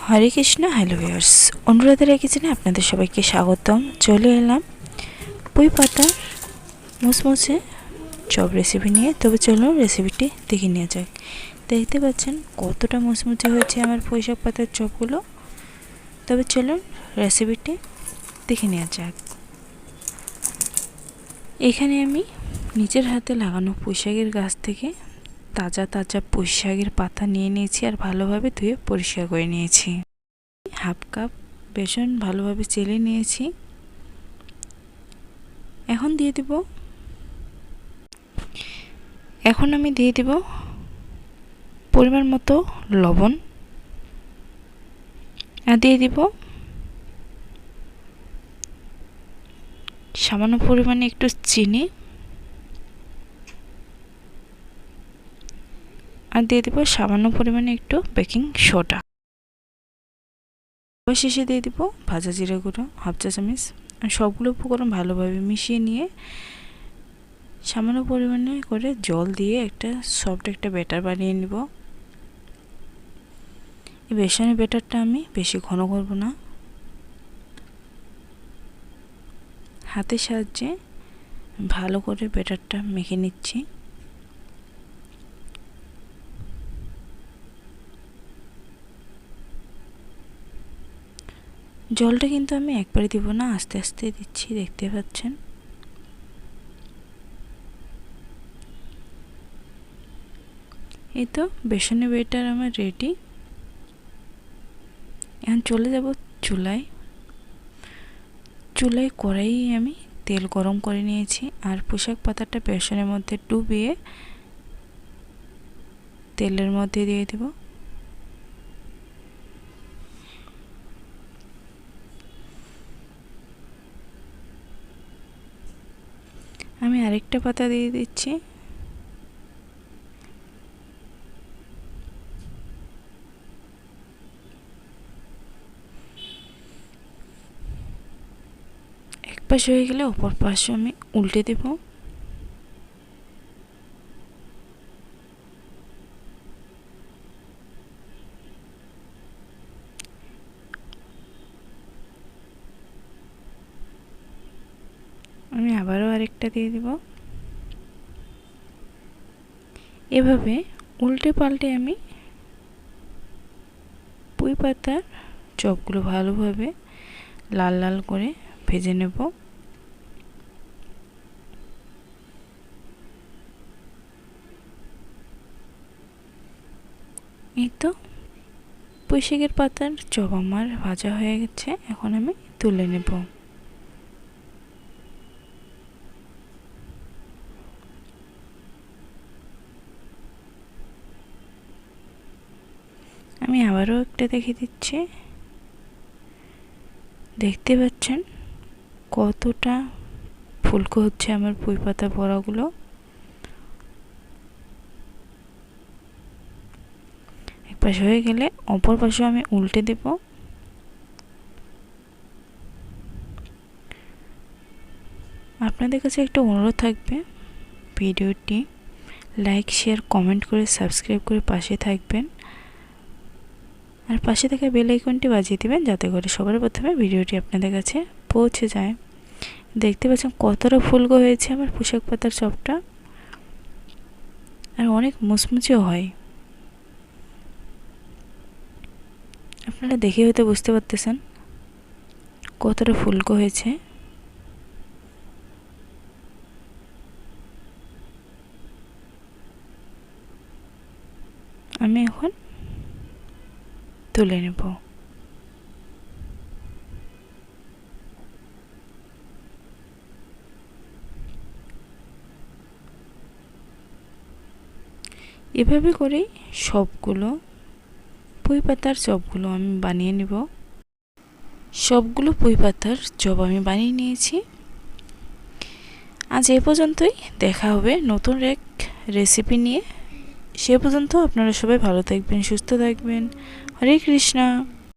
হরে Krishna. Hello viewers, অনুরাধারাই কিচেনে আপনাদের সবাইকে স্বাগতম। চলে এলাম পুঁই পাতার মুচমুচে চপ রেসিপি নিয়ে। তবে চলুন রেসিপিটি দেখে নেওয়া যাক। দেখতে পাচ্ছেন কতটা মুচমুচে হয়েছে আমার পুঁই শাক পাতার চপগুলো। তবে চলুন রেসিপিটি দেখে নেওয়া যাক। এখানে আমি নিজের হাতে লাগানো পুঁই শাকের গাছ থেকে তাজা তাজা পুঁই শাকের পাতা নিয়ে নিয়েছি আর ভালোভাবে ধুয়ে পরিষ্কার করে নিয়েছি। হাফ কাপ বেসন ভালোভাবে চেলে নিয়েছি। এখন আমি দিয়ে দেব পরিমাণ মতো লবণ আর দিয়ে দিব সামান্য পরিমাণে একটু চিনি আর দিয়ে দেব সামান্য পরিমাণে একটু বেকিং সোডা। শেষে দিয়ে দিব ভাজা জিরা গুঁড়ো হাফ চা চামচ। আর সবগুলো উপকরণ ভালোভাবে মিশিয়ে নিয়ে সামান্য পরিমাণে করে জল দিয়ে একটা সফট একটা ব্যাটার বানিয়ে নিব। এই বেসনের ব্যাটারটা আমি বেশি ঘন করব না, হাতের সাহায্যে ভালো করে ব্যাটারটা মেখে নিচ্ছি। জলটা কিন্তু আমি একবারে দিব না, আস্তে আস্তে দিচ্ছি, দেখতে পাচ্ছেন। এই তো বেসনের ব্যাটার আমার রেডি। এখন চলে যাব চুলায় কড়াই আমি তেল গরম করে নিয়েছি আর পুঁই শাক পাতাটা বেসনের মধ্যে ডুবিয়ে তেলের মধ্যে দিয়ে দেব। আমি আরেকটা পাতা দিয়ে দিচ্ছি। এক পাশে হয়ে গেলে অপর পাশে আমি উল্টে দেব। আমি আবারও আরেকটা দিয়ে দিব। এভাবে উল্টে পাল্টে আমি পুঁই পাতার চপগুলো ভালোভাবে লাল লাল করে ভেজে নেব। এই তো পুঁই শাকের পাতার চপ আমার ভাজা হয়ে গেছে। এখন আমি তুলে নেব। আমি আবারও একটা দেখে দিচ্ছি। দেখতে পাচ্ছেন কতটা ফুলকো হচ্ছে আমার পুঁই পাতা বড়াগুলো। এক পাশে হয়ে গেলে অপর পাশে আমি উল্টে দেব। আপনাদের কাছে একটা অনুরোধ থাকবে, ভিডিওটি লাইক শেয়ার কমেন্ট করে সাবস্ক্রাইব করে পাশে থাকবেন আর পাশে থাকা বেল আইকনটি বাজিয়ে দিবেন যাতে করে সবার প্রথমে ভিডিওটি আপনাদের কাছে পৌঁছে যায়। দেখতে পাচ্ছেন কতটা ফুলকো হয়েছে আমার পুঁই শাক পাতার চপটা আর অনেক মুচমুচেও হয়। আপনারা দেখে হয়তো বুঝতে পারতেছেন কতটা ফুলকো হয়েছে। আমি এখন তুলে নেব। এভাবে করেই সবগুলো পুঁই পাতার চপগুলো আমি বানিয়ে নেব। সবগুলো পুঁই পাতার চপ আমি বানিয়ে নিয়েছি। আজ এ পর্যন্তই, দেখা হবে নতুন এক রেসিপি নিয়ে। সে পর্যন্ত আপনারা সবাই ভালো থাকবেন, সুস্থ থাকবেন। হরে কৃষ্ণ।